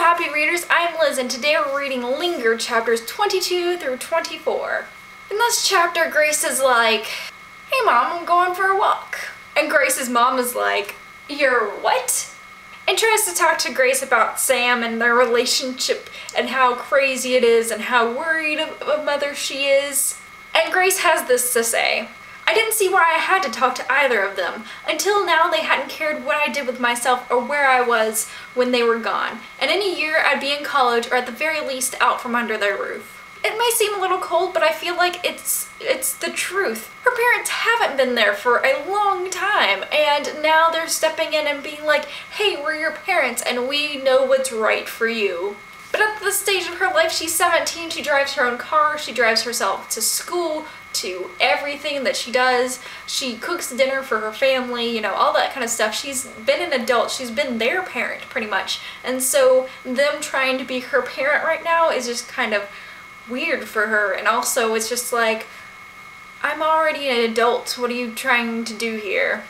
happy readers, I'm Liz and today we're reading Linger chapters 22 through 24. In this chapter, Grace is like, "Hey mom, I'm going for a walk." And Grace's mom is like, "You're what?" And tries to talk to Grace about Sam and their relationship and how crazy it is and how worried of a mother she is. And Grace has this to say: "I didn't see why I had to talk to either of them. Until now, they hadn't cared what I did with myself or where I was when they were gone. And in a year, I'd be in college or at the very least out from under their roof." It may seem a little cold, but I feel like it's the truth. Her parents haven't been there for a long time, and now they're stepping in and being like, "Hey, we're your parents and we know what's right for you." But at this stage of her life, she's 17, she drives her own car, she drives herself to school, to everything that she does. She cooks dinner for her family, you know, all that kind of stuff. She's been an adult, she's been their parent pretty much. And so them trying to be her parent right now is just kind of weird for her. And also it's just like, I'm already an adult, what are you trying to do here?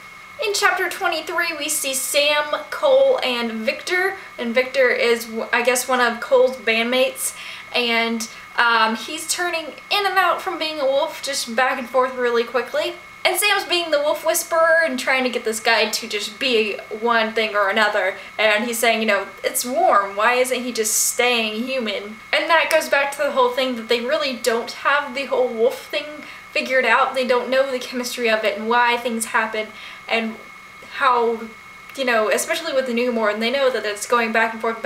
In chapter 23, we see Sam, Cole, and Victor. And Victor is, I guess, one of Cole's bandmates. And he's turning in and out from being a wolf, just back and forth really quickly. And Sam's being the wolf whisperer and trying to get this guy to just be one thing or another. And he's saying, you know, it's warm, why isn't he just staying human? And that goes back to the whole thing that they really don't have the whole wolf thing figured out. They don't know the chemistry of it and why things happen and how, you know, especially with the newborn, they know that it's going back and forth,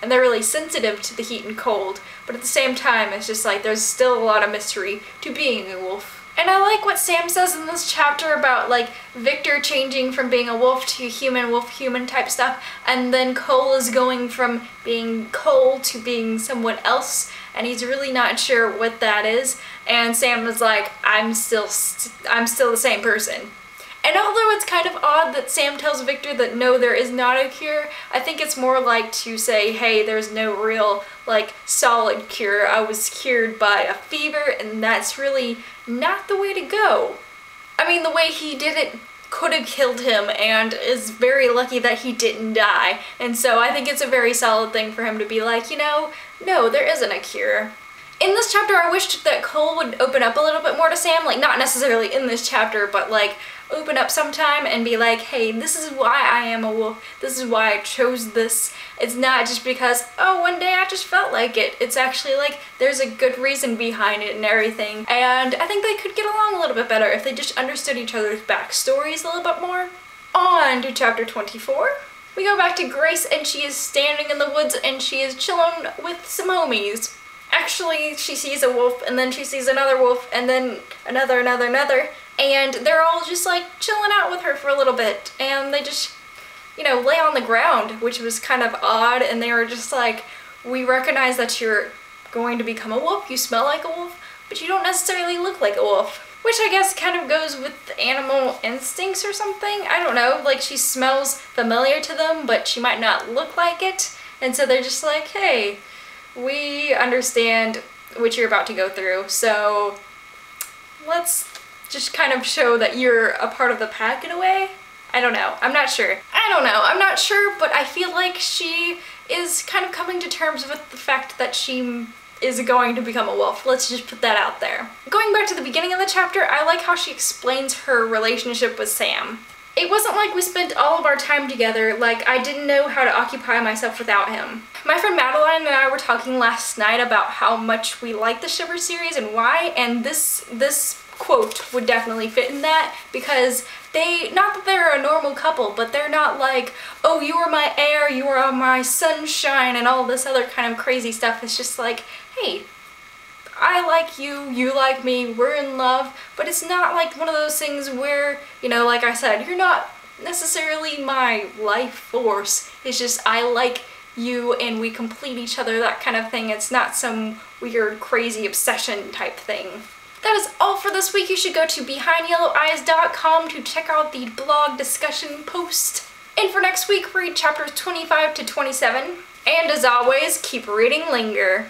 and they're really sensitive to the heat and cold. But at the same time, it's just like there's still a lot of mystery to being a wolf. And I like what Sam says in this chapter about like Victor changing from being a wolf to human, wolf-human type stuff, and then Cole is going from being Cole to being someone else, and he's really not sure what that is. And Sam is like, I'm still the same person. And although it's kind of odd that Sam tells Victor that no, there is not a cure, I think it's more like to say, hey, there's no real, like, solid cure. I was cured by a fever, and that's really not the way to go. I mean, the way he did it could have killed him, and is very lucky that he didn't die. And so I think it's a very solid thing for him to be like, you know, no, there isn't a cure. In this chapter, I wished that Cole would open up a little bit more to Sam, like, not necessarily in this chapter, but like, open up sometime and be like, hey, this is why I am a wolf, this is why I chose this. It's not just because, oh, one day I just felt like it. It's actually like, there's a good reason behind it and everything. And I think they could get along a little bit better if they just understood each other's backstories a little bit more. On to chapter 24. We go back to Grace, and she is standing in the woods and she is chilling with some homies. Actually, she sees a wolf, and then she sees another wolf, and then another, and they're all just like chilling out with her for a little bit, and they just, you know, lay on the ground, which was kind of odd. And they were just like, we recognize that you're going to become a wolf, you smell like a wolf, but you don't necessarily look like a wolf. Which I guess kind of goes with animal instincts or something, I don't know, like she smells familiar to them, but she might not look like it, and so they're just like, hey, we understand what you're about to go through, so let's just kind of show that you're a part of the pack in a way. I don't know. I'm not sure. I'm not sure, but I feel like she is kind of coming to terms with the fact that she is going to become a wolf. Let's just put that out there. Going back to the beginning of the chapter, I like how she explains her relationship with Sam. It wasn't like we spent all of our time together, like I didn't know how to occupy myself without him. My friend Madeline and I were talking last night about how much we like the Shiver series and why, and this quote would definitely fit in that, because not that they're a normal couple, but they're not like, oh, you are my air, you are my sunshine, and all this other kind of crazy stuff. It's just like, hey, I like you, you like me, we're in love, but it's not like one of those things where, you know, like I said, you're not necessarily my life force. It's just I like you and we complete each other, that kind of thing. It's not some weird, crazy obsession type thing. That is all for this week. You should go to BehindYellowEyes.com to check out the blog discussion post. And for next week, read chapters 25 to 27. And as always, keep reading Linger.